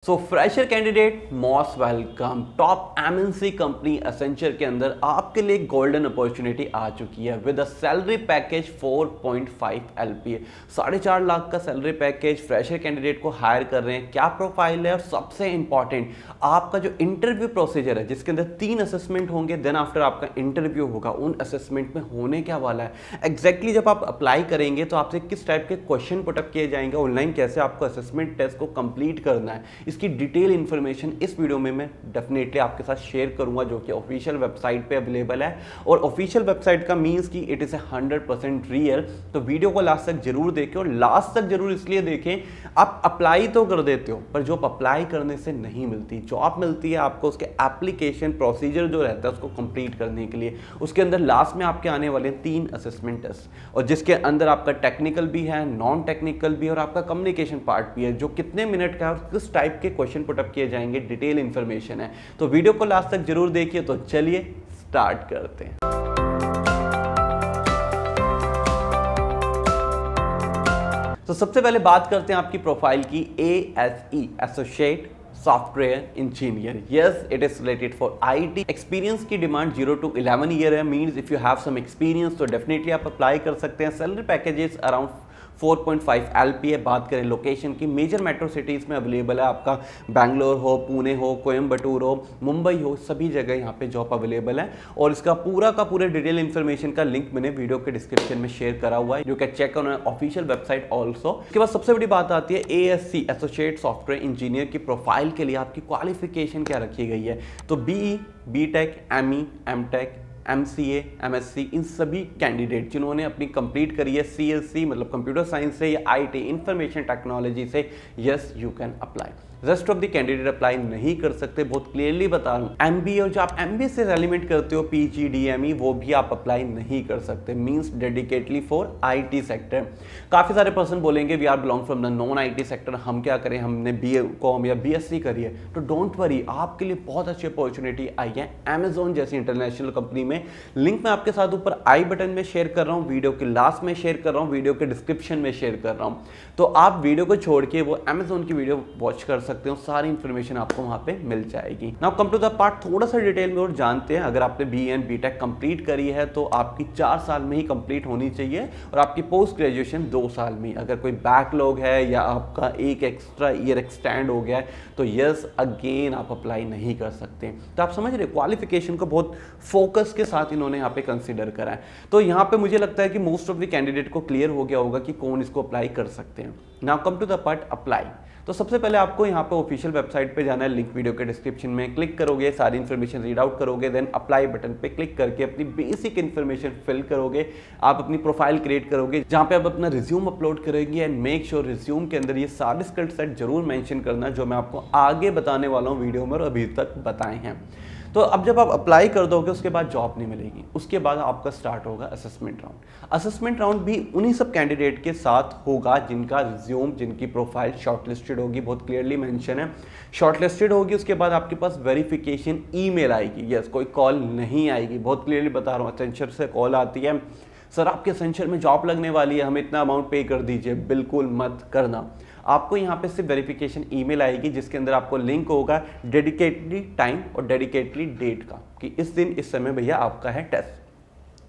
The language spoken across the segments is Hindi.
सो fresher candidate most welcome. Top MNC company Accenture के अंदर आपके लिए गोल्डन अपॉर्चुनिटी आ चुकी है with a salary package 4.5 LPA। 4.5 lakh का सैलरी पैकेज फ्रेशर कैंडिडेट को हायर कर रहे हैं। क्या प्रोफाइल है और सबसे इंपॉर्टेंट आपका जो इंटरव्यू प्रोसीजर है जिसके अंदर 3 असेसमेंट होंगे, देन आफ्टर आपका इंटरव्यू होगा। उन असेसमेंट में होने क्या वाला है एग्जैक्टली जब आप अप्लाई करेंगे तो आपसे किस टाइप के क्वेश्चन पुटअप किए जाएंगे, ऑनलाइन कैसे आपको असेसमेंट टेस्ट को कंप्लीट करना है, इसकी डिटेल इंफॉर्मेशन इस वीडियो में मैं डेफिनेटली आपके साथ शेयर करूंगा जो कि ऑफिशियल वेबसाइट पे अवेलेबल है। और ऑफिशियल वेबसाइट का मींस कि इट इज 100% रियल। तो वीडियो को लास्ट तक जरूर देखें और लास्ट तक जरूर इसलिए देखें, आप अप्लाई तो कर देते हो पर जॉब अप्लाई करने से नहीं मिलती। जॉब मिलती है आपको उसके एप्लीकेशन प्रोसीजर जो रहता है उसको कंप्लीट करने के लिए। उसके अंदर लास्ट में आपके आने वाले 3 असेसमेंट टेस्ट और जिसके अंदर आपका टेक्निकल भी है, नॉन टेक्निकल भी और आपका कम्युनिकेशन पार्ट भी है जो कितने मिनट का है और किस टाइप के क्वेश्चन पुटअप किए जाएंगे, डिटेल इंफॉर्मेशन है। तो वीडियो को लास्ट तक जरूर देखिए। तो चलिए स्टार्ट करते हैं। तो सबसे पहले बात करते हैं आपकी प्रोफाइल की। ASE associate software engineer, yes it is related for IT। Experience की डिमांड 0 to 11 ईयर है। Means if you have some experience तो डेफिनेटली आप अप्लाई कर सकते हैं। Salary packages around 4.5 LPA। बात करें लोकेशन की, मेजर मेट्रो सिटीज़ में अवेलेबल है। आपका बैंगलोर हो, पुणे हो, कोयम्बटूर हो, मुंबई हो, सभी जगह यहाँ पे जॉब अवेलेबल है। और इसका पूरा का पूरा डिटेल इन्फॉर्मेशन का लिंक मैंने वीडियो के डिस्क्रिप्शन में शेयर करा हुआ है, you can check on official website also. इसके बाद सबसे बड़ी बात आती है ASC एसोसिएट सॉफ्टवेयर इंजीनियर की प्रोफाइल के लिए आपकी क्वालिफिकेशन क्या रखी गई है। तो BE, BTech, ME, MTech, MCA, MSc, इन सभी कैंडिडेट जिन्होंने अपनी कंप्लीट करी है CSC मतलब कंप्यूटर साइंस से या IT इंफॉर्मेशन टेक्नोलॉजी से, yes you can apply. Rest of the candidate apply नहीं कर सकते, बहुत क्लियरली बता रहा हूँ। MBA और जो आप MBA से एलिमेंट करते हो PG DME वो भी आप अप्लाई नहीं कर सकते। Means dedicatedly for IT sector. काफ़ी सारे पर्सन बोलेंगे we are belong from the non IT sector, हम क्या करें, हमने BCom या BSc करी है। तो डोंट वरी, आपके लिए बहुत अच्छी अपॉर्चुनिटी आई है Amazon जैसी इंटरनेशनल कंपनी में। लिंक मैं आपके साथ ऊपर आई बटन में शेयर कर रहा हूँ, वीडियो के लास्ट में शेयर कर रहा हूँ, वीडियो के डिस्क्रिप्शन में शेयर कर रहा हूँ। तो आप वीडियो को छोड़ के वो Amazon की वीडियो वॉच कर सकते हो, सारी इंफॉर्मेशन आपको वहां पे मिल जाएगी। Now come to the part, थोड़ा सा डिटेल में और जानते हैं। अगर आपने BE एंड BTech कंप्लीट करी है तो आपकी 4 साल में ही कंप्लीट होनी चाहिए और आपकी पोस्ट ग्रेजुएशन 2 साल में। अगर कोई बैकलॉग है या आपका एक एक्स्ट्रा ईयर एक्सटेंड हो गया है तो यस अगेन आप अप्लाई नहीं कर सकते। तो आप समझ रहे, क्वालिफिकेशन को बहुत फोकस के साथ इन्होंने यहाँ पे कंसिडर करा है। तो यहाँ पे मुझे लगता है कि मोस्ट ऑफ द कैंडिडेट को क्लियर हो गया होगा कि कौन इसको अप्लाई कर सकते हैं। Now come to the part apply. तो सबसे पहले आपको यहाँ पे ऑफिशियल वेबसाइट पे जाना है, लिंक वीडियो के डिस्क्रिप्शन में। क्लिक करोगे, सारी इन्फॉर्मेशन रीड आउट करोगे, देन अप्लाई बटन पे क्लिक करके अपनी बेसिक इन्फॉर्मेशन फिल करोगे। आप अपनी प्रोफाइल क्रिएट करोगे जहाँ पे आप अपना रिज्यूम अपलोड करोगे एंड मेक श्योर रिज्यूम के अंदर ये सारे स्किल सेट जरूर मेंशन करना जो मैं आपको आगे बताने वाला हूँ वीडियो में और अभी तक बताए हैं। तो अब जब आप अप्लाई कर दोगे उसके बाद जॉब नहीं मिलेगी, उसके बाद आपका स्टार्ट होगा असेसमेंट राउंड। असेसमेंट राउंड भी उन्हीं सब कैंडिडेट के साथ होगा जिनका रिज्यूम, जिनकी प्रोफाइल शॉर्टलिस्टेड होगी, बहुत क्लियरली मेंशन है शॉर्टलिस्टेड होगी। उसके बाद आपके पास वेरिफिकेशन ईमेल आएगी, यस कोई कॉल नहीं आएगी, बहुत क्लियरली बता रहा हूँ। एसेंचर से कॉल आती है, सर आपके एसेंचर में जॉब लगने वाली है, हमें इतना अमाउंट पे कर दीजिए, बिल्कुल मत करना। आपको यहाँ पे सिर्फ वेरिफिकेशन ईमेल आएगी जिसके अंदर आपको लिंक होगा डेडिकेटली टाइम और डेडिकेटली डेट का कि इस दिन इस समय भैया आपका है टेस्ट।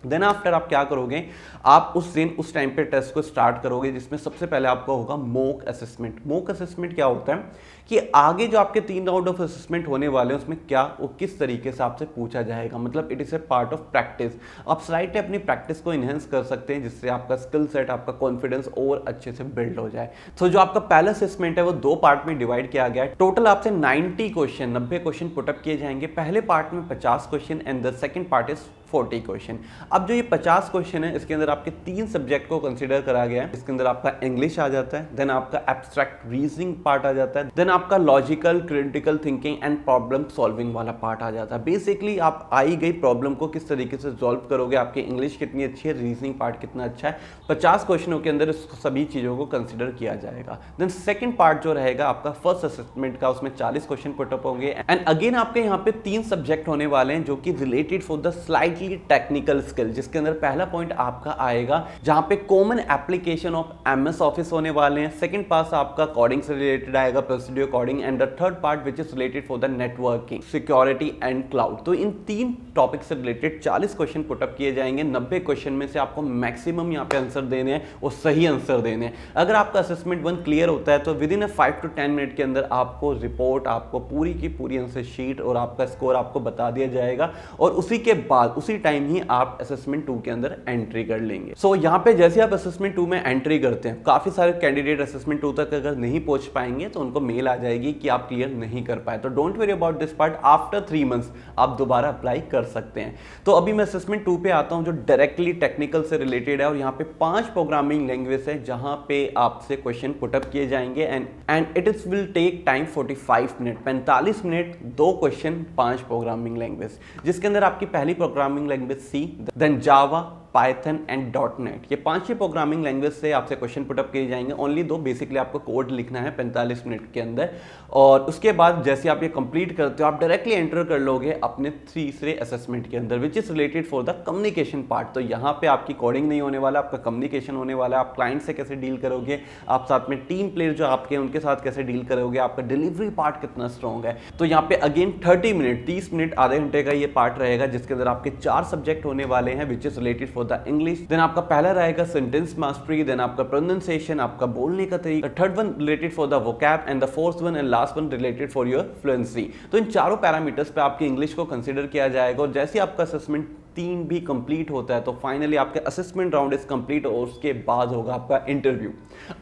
देन आफ्टर आप क्या करोगे, आप उस दिन उस टाइम पे टेस्ट को स्टार्ट करोगे जिसमें सबसे पहले आपका होगा मॉक असेसमेंट। मॉक असेसमेंट क्या होता है कि आगे जो आपके 3 राउंड ऑफ असेसमेंट होने वाले हैं उसमें क्या वो किस तरीके से आपसे पूछा जाएगा, मतलब it is a part of practice. आप स्लाइडली अपनी प्रैक्टिस को इनहेंस कर सकते हैं जिससे आपका स्किल सेट, आपका कॉन्फिडेंस और अच्छे से बिल्ड हो जाए। तो जो आपका पहला असेसमेंट है वो 2 पार्ट में डिवाइड किया गया है। टोटल आपसे 90 क्वेश्चन पुटअप किए जाएंगे। पहले पार्ट में 50 question and the second part is 40 question. अब जो ये 50 क्वेश्चन है इसके अंदर आपके 3 सब्जेक्ट को कंसीडर करा गया है। इसके अंदर आपका इंग्लिश आ जाता है, देन आपका एब्स्ट्रैक्ट रीजनिंग पार्ट आ जाता है, देन आपका logical critical thinking and problem solving वाला पार्ट आ जाता है। बेसिकली आप आई गई प्रॉब्लम को किस तरीके से सॉल्व करोगे, आपकी इंग्लिश कितनी अच्छी है, रीजनिंग पार्ट कितना अच्छा है। 50 क्वेश्चनों के अंदर सभी चीजों को कंसिडर किया जाएगा। देन सेकंड पार्ट जो रहेगा आपका फर्स्ट असेसमेंट का, उसमें 40 क्वेश्चन पुटअप होंगे एंड अगेन आपके यहाँ पे 3 सब्जेक्ट होने वाले हैं जो कि related for the slightly slightly technical skill, जिसके अंदर पहला पॉइंट आपका आएगा जहां पे common application of MS office होने वाले हैं। सेकंड पार्ट आपका कोडिंग से रिलेटेड आएगा, procedure coding, and the third part which is related for the networking, security and cloud. तो इन 3 टॉपिक से रिलेटेड 40 क्वेश्चन पुटअप किए जाएंगे। 90 क्वेश्चन में से आपको मैक्सिमम यहाँ पे आंसर देने हैं और सही आंसर देने हैं। अगर आपका असेसमेंट 1 क्लियर होता है तो विद इन 5 to 10 मिनट के अंदर आपको रिपोर्ट, आपको पूरी की पूरी आंसर शीट और आपका स्कोर आपको बता दिया जाएगा, और उसी के बाद उसी टाइम ही आप असेसमेंट 2 के अंदर एंट्री कर लेंगे। सो यहाँ पे जैसे आप असेसमेंट 2 में एंट्री करते हैं, काफी सारे कैंडिडेट असेसमेंट 2 तक अगर नहीं पहुंच पाएंगे तो उनको मेल आ जाएगी कि आप क्लियर नहीं कर पाए। तो don't worry about this part, after 3 months आप दोबारा अप्लाई कर सकते हैं। तो अभी मैं असेसमेंट 2 पे आता हूं जो डायरेक्टली टेक्निकल से रिलेटेड है, और यहाँ पे 5 प्रोग्रामिंग लैंग्वेज है जहां पे आपसे क्वेश्चन पुटअप किए जाएंगे, and it is will take time 45 minute, 45 minute 2 question 5 programming language, जिसके अंदर आपकी पहली programming language C, then Java, Python and .NET। ये 5 ही प्रोग्रामिंग लैंग्वेज से आपसे क्वेश्चन पुटअप किए जाएंगे। ओनली 2 बेसिकली आपको कोड लिखना है 45 मिनट के अंदर, और उसके बाद जैसे आप ये कंप्लीट करते हो आप डायरेक्टली एंटर कर लोगे अपने तीसरे असेसमेंट के अंदर, विच is related for the communication part. तो यहाँ पे आपकी कोडिंग नहीं होने वाला, आपका कम्युनिकेशन होने वाला है। आप क्लाइंट से कैसे डील करोगे, आप साथ में टीम प्लेयर जो आपके उनके साथ कैसे डील करोगे, आपका डिलीवरी पार्ट कितना स्ट्रॉन्ग है। तो यहाँ पे अगेन 30 मिनट, 30 मिनट, आधे घंटे का ये पार्ट रहेगा, जिसके अंदर आपके 4 सब्जेक्ट होने वाले हैं, which is related for the English. Then आपका पहला रहेगा सेंटेंस मास्टरी, देन आपका प्रोनाउंसिएशन, आपका बोलने का तरीका, third one related for the vocab, and the fourth one and last one related for your fluency. तो इन चारों पैरामीटर्स पे आपकी इंग्लिश को कंसीडर किया जाएगा, और जैसे आपका असेसमेंट 3 भी कंप्लीट होता है तो फाइनली आपके असेसमेंट राउंड इज कंप्लीट, और उसके बाद होगा आपका इंटरव्यू।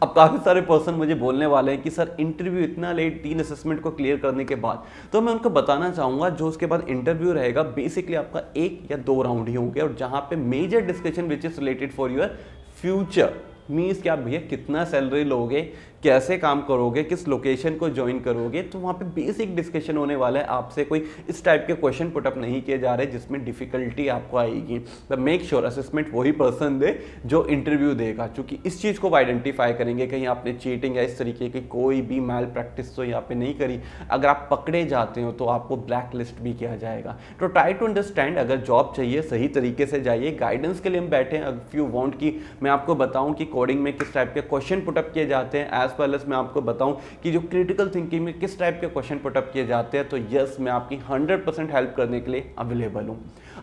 अब काफी सारे पर्सन मुझे बोलने वाले हैं कि सर इंटरव्यू इतना लेट 3 असेसमेंट को क्लियर करने के बाद, तो मैं उनको बताना चाहूंगा जो उसके बाद इंटरव्यू रहेगा बेसिकली आपका 1 या 2 राउंड ही होंगे, और जहां पे major discussion which is related for your future, means कि आप भैया कितना सैलरी लोगे, कैसे काम करोगे, किस लोकेशन को ज्वाइन करोगे, तो वहाँ पे बेसिक डिस्कशन होने वाला है। आपसे कोई इस टाइप के क्वेश्चन पुटअप नहीं किए जा रहे जिसमें डिफिकल्टी आपको आएगी। तो मेक श्योर असेसमेंट वही पर्सन दे जो इंटरव्यू देगा, क्योंकि इस चीज़ को आइडेंटिफाई करेंगे कहीं आपने चीटिंग या इस तरीके की कोई भी मैल प्रैक्टिस तो यहाँ पे नहीं करी। अगर आप पकड़े जाते हो तो आपको ब्लैक लिस्ट भी किया जाएगा। तो ट्राई टू अंडरस्टैंड, अगर जॉब चाहिए सही तरीके से जाइए। गाइडेंस के लिए हम बैठे हैं, इफ यू वांट कि मैं आपको बताऊं कि कोडिंग में किस टाइप के क्वेश्चन पुटअप किए जाते हैं, एज वेल एज मैं आपको बताऊं कि जो क्रिटिकल थिंकिंग में किस टाइप के क्वेश्चन पुटअप किए जाते हैं, तो यस मैं आपकी 100% हेल्प करने के लिए अवेलेबल हूं।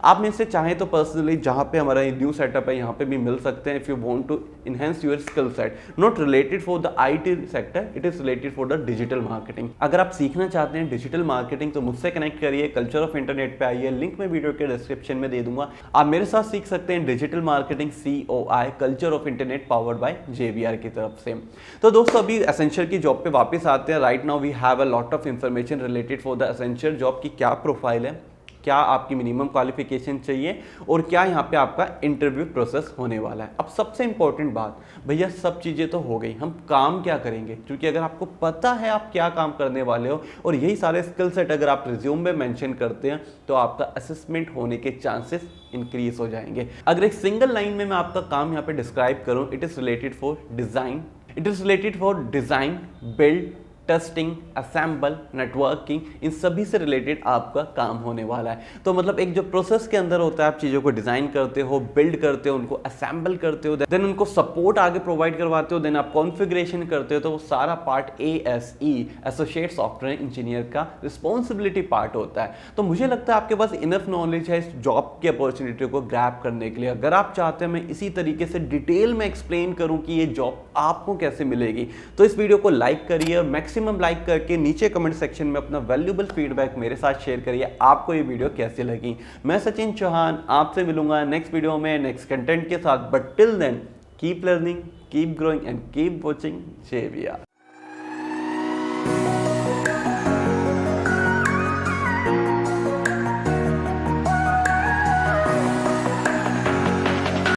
आप में से चाहें तो पर्सनली जहां पे हमारा न्यू सेटअप है यहाँ पे भी मिल सकते हैं, if you want to enhance your skill set, not related for the IT sector, it is related for the digital marketing. अगर आप सीखना चाहते हैं डिजिटल मार्केटिंग तो मुझसे कनेक्ट करिए, कल्चर ऑफ इंटरनेट पे आइए, लिंक मैं वीडियो के डिस्क्रिप्शन में दे दूंगा। आप मेरे साथ सीख सकते हैं digital marketing COI, culture of internet, powered by JBR की तरफ से। तो दोस्तों अभी एसेंशियल की जॉब पे वापस आते हैं। Right now we have a lot of information related for the essential job की क्या प्रोफाइल है, क्या आपकी मिनिमम क्वालिफिकेशन चाहिए, और क्या यहाँ पे आपका इंटरव्यू प्रोसेस होने वाला है। अब सबसे इंपॉर्टेंट बात, भैया सब चीज़ें तो हो गई, हम काम क्या करेंगे, क्योंकि अगर आपको पता है आप क्या काम करने वाले हो और यही सारे स्किल सेट अगर आप रिज्यूम में मेंशन करते हैं तो आपका असेसमेंट होने के चांसेस इंक्रीज हो जाएंगे। अगर एक सिंगल लाइन में मैं आपका काम यहाँ पे डिस्क्राइब करूँ, it is related for design, it is related for design, build, testing, assemble, networking, इन सभी से रिलेटेड आपका काम होने वाला है। तो मतलब एक जो प्रोसेस के अंदर होता है, आप चीज़ों को डिज़ाइन करते हो, बिल्ड करते हो, उनको असेंबल करते हो, देन उनको सपोर्ट आगे प्रोवाइड करवाते हो, देन आप कॉन्फ़िगरेशन करते हो, तो वो सारा part ASE, associate software engineer का रिस्पॉन्सिबिलिटी पार्ट होता है। तो मुझे लगता है आपके पास इनफ नॉलेज है इस जॉब की अपॉर्चुनिटी को ग्रैब करने के लिए। अगर आप चाहते हैं मैं इसी तरीके से डिटेल में एक्सप्लेन करूँ कि ये जॉब आपको कैसे मिलेगी, तो इस वीडियो को लाइक करिए और मैक्सिमम लाइक करके नीचे कमेंट सेक्शन में अपना वैल्यूएबल फीडबैक मेरे साथ शेयर करिए, आपको ये वीडियो कैसी लगी। मैं सचिन चौहान आपसे मिलूंगा नेक्स्ट वीडियो में नेक्स्ट कंटेंट के साथ, but till then keep learning, keep growing and keep watching JBR।